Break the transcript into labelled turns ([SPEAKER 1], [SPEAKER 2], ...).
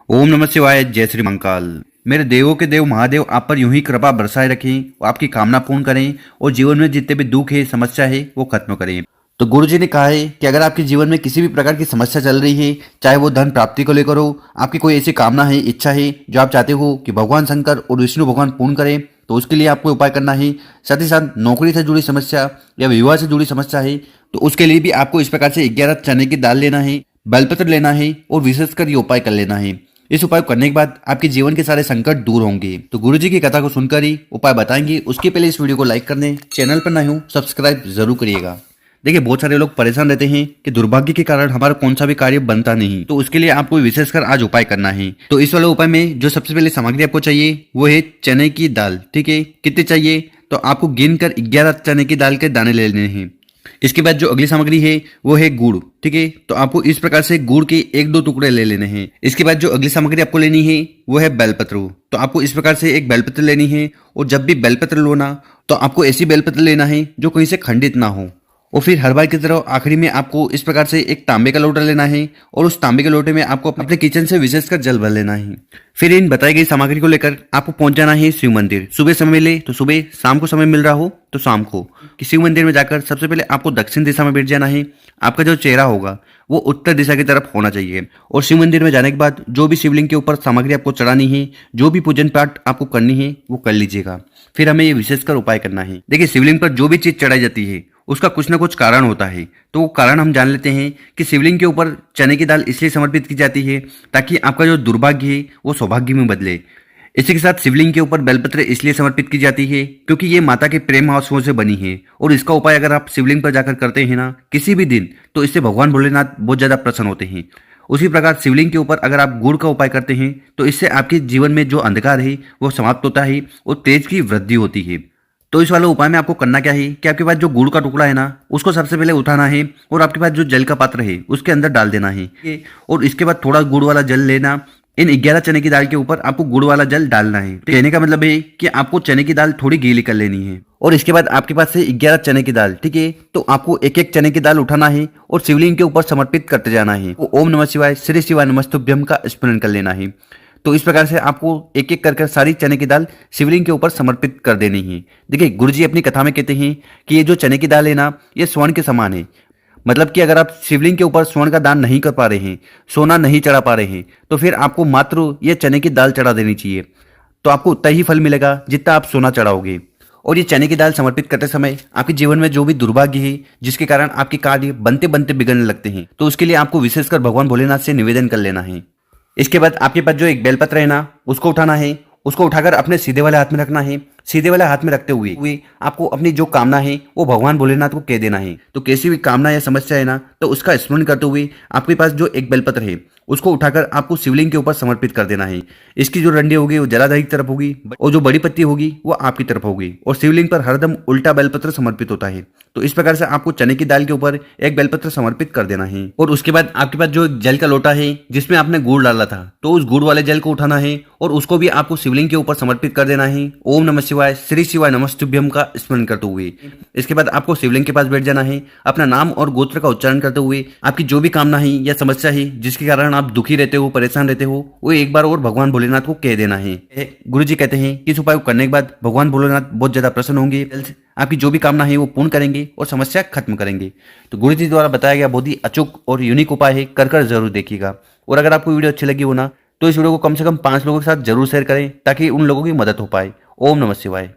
[SPEAKER 1] ओम नमः शिवाय। जय श्री महाकाल। मेरे देवों के देव महादेव आप पर यूं ही कृपा बरसाए रखें, आपकी कामना पूर्ण करें और जीवन में जितने भी दुख है, समस्या है, वो खत्म करें। तो गुरु जी ने कहा है कि अगर आपके जीवन में किसी भी प्रकार की समस्या चल रही है, चाहे वो धन प्राप्ति को लेकर हो, आपकी कोई ऐसी कामना है, इच्छा है जो आप चाहते हो कि भगवान शंकर और विष्णु भगवान पूर्ण करें, तो उसके लिए आपको उपाय करना है। साथ ही साथ नौकरी से जुड़ी समस्या या विवाह से जुड़ी समस्या है, तो उसके लिए भी आपको इस प्रकार से 11 चने की दाल लेना है, बेलपत्र लेना है और विशेषकर ये उपाय कर लेना है। इस उपाय को करने के बाद आपके जीवन के सारे संकट दूर होंगे। तो गुरु जी की कथा को सुनकर ही उपाय बताएंगे, उसके पहले इस वीडियो को लाइक कर दें, चैनल पर नए हो सब्सक्राइब जरूर करिएगा। देखिए, बहुत सारे लोग परेशान रहते हैं कि दुर्भाग्य के कारण हमारा कौन सा भी कार्य बनता नहीं, तो उसके लिए आपको विशेषकर आज उपाय करना है। तो इस वाले उपाय में जो सबसे पहले सामग्री आपको चाहिए वो है चने की दाल। ठीक है, कितनी चाहिए तो आपको गिनकर 11 चने की दाल के दाने ले लेने हैं। इसके बाद जो अगली सामग्री है वो है गुड़। ठीक है, तो आपको इस प्रकार से गुड़ के 1-2 टुकड़े ले लेने हैं। इसके बाद जो अगली सामग्री आपको लेनी है वो है बेलपत्र। तो आपको इस प्रकार से एक बेलपत्र लेनी है और जब भी बेलपत्र लो ना, तो आपको ऐसी बेलपत्र लेना है जो कहीं से खंडित ना हो। और फिर हर बार की तरह आखिरी में आपको इस प्रकार से एक तांबे का लोटा लेना है और उस तांबे के लोटे में आपको अपने किचन से विशेषकर जल भर लेना है। फिर इन बताई गई सामग्री को लेकर आपको पहुंच जाना है शिव मंदिर। सुबह समय मिले तो सुबह, शाम को समय मिल रहा हो तो शाम को। कि शिव मंदिर में जाकर सबसे पहले आपको दक्षिण दिशा में बैठ जाना है। आपका जो चेहरा होगा वो उत्तर दिशा की तरफ होना चाहिए। और शिव मंदिर में जाने के बाद जो भी शिवलिंग के ऊपर सामग्री आपको चढ़ानी है, जो भी पूजन पाठ आपको करनी है, वो कर लीजिएगा। फिर हमें ये विशेषकर उपाय करना है। देखिए, शिवलिंग पर जो भी चीज चढ़ाई जाती है उसका कुछ ना कुछ कारण होता है। तो वो कारण हम जान लेते हैं कि शिवलिंग के ऊपर चने की दाल इसलिए समर्पित की जाती है ताकि आपका जो दुर्भाग्य है वो सौभाग्य में बदले। इसी के साथ शिवलिंग के ऊपर बेलपत्र इसलिए समर्पित की जाती है क्योंकि ये माता के प्रेम आंसुओं से बनी है। और इसका उपाय अगर आप शिवलिंग पर जाकर करते हैं ना किसी भी दिन, तो इससे भगवान भोलेनाथ बहुत ज्यादा प्रसन्न होते हैं। उसी प्रकार शिवलिंग के ऊपर अगर आप गुड़ का उपाय करते हैं तो इससे आपके जीवन में जो अंधकार है वो समाप्त होता है और तेज की वृद्धि होती है। तो इस वाले उपाय में आपको करना क्या है कि आपके पास जो गुड़ का टुकड़ा है ना, उसको सबसे पहले उठाना है और आपके पास जो जल का पात्र है उसके अंदर डाल देना है। और इसके बाद थोड़ा गुड़ वाला जल लेना। इन 11 चने की दाल के ऊपर आपको गुड़ वाला जल डालना है। तो कहने का मतलब है कि आपको चने की दाल थोड़ी गीली कर लेनी है। और इसके बाद आपके पास से 11 चने की दाल, ठीक है, तो आपको एक एक चने की दाल उठाना है और शिवलिंग के ऊपर समर्पित करते जाना है। ओम नमः शिवाय, श्री शिवाय नमस्तुभ्यम का स्मरण कर लेना है। तो इस प्रकार से आपको एक एक करके सारी चने की दाल शिवलिंग के ऊपर समर्पित कर देनी है। देखिए, गुरुजी अपनी कथा में कहते हैं कि ये जो चने की दाल है ना, ये स्वर्ण के समान है। मतलब कि अगर आप शिवलिंग के ऊपर स्वर्ण का दान नहीं कर पा रहे हैं, सोना नहीं चढ़ा पा रहे हैं, तो फिर आपको मात्र ये चने की दाल चढ़ा देनी चाहिए। तो आपको उतना ही फल मिलेगा जितना आप सोना चढ़ाओगे। और ये चने की दाल समर्पित करते समय आपके जीवन में जो भी दुर्भाग्य है, जिसके कारण आपके कार्य बनते बनते बिगड़ने लगते हैं, तो उसके लिए आपको विशेषकर भगवान भोलेनाथ से निवेदन कर लेना है। इसके बाद आपके पास जो एक बेलपत्र है ना, उसको उठाना है। उसको उठाकर अपने सीधे वाले हाथ में रखना है। सीधे वाले हाथ में रखते हुए आपको अपनी जो कामना है वो भगवान भोलेनाथ को कह देना है। तो कैसी भी कामना या समस्या है ना, तो उसका स्मरण करते हुए आपके पास जो एक बेलपत्र है उसको उठाकर आपको शिवलिंग के ऊपर समर्पित कर देना है। इसकी जो डंडी होगी वो जलाधारी की तरफ होगी और जो बड़ी पत्ती होगी वो आपकी तरफ होगी। और शिवलिंग पर हरदम उल्टा बेलपत्र समर्पित होता है। तो इस प्रकार से आपको चने की दाल के ऊपर एक बेलपत्र समर्पित कर देना है। और उसके बाद आपके पास जो जल का लोटा है जिसमें आपने गुड़ डाला था, तो उस गुड़ वाले जल को उठाना है और उसको भी आपको शिवलिंग के ऊपर समर्पित कर देना है। ओम नमः शिवाय, श्री शिवाय नमस्तुभ्यम का स्मरण करते हुए। इसके बाद आपको शिवलिंग के पास बैठ जाना है। अपना नाम और गोत्र का उच्चारण करते हुए आपकी जो भी कामना है या समस्या है जिसके कारण आप दुखी रहते हो, परेशान रहते हो, वो एक बार और भगवान भोलेनाथ को कह देना है। गुरु जी कहते हैं कि इस उपाय को करने के बाद भगवान भोलेनाथ बहुत ज्यादा प्रसन्न होंगे, आपकी जो भी कामना है वो पूर्ण करेंगे और समस्या खत्म करेंगे। तो गुरु जी द्वारा बताया गया बहुत ही अचूक और यूनिक उपाय है, कर जरूर देखिएगा। और अगर आपको वीडियो अच्छी लगी हो ना, तो इस वीडियो को कम से कम 5 लोगों के साथ जरूर शेयर करें ताकि उन लोगों की मदद हो पाए। ओम नमः शिवाय।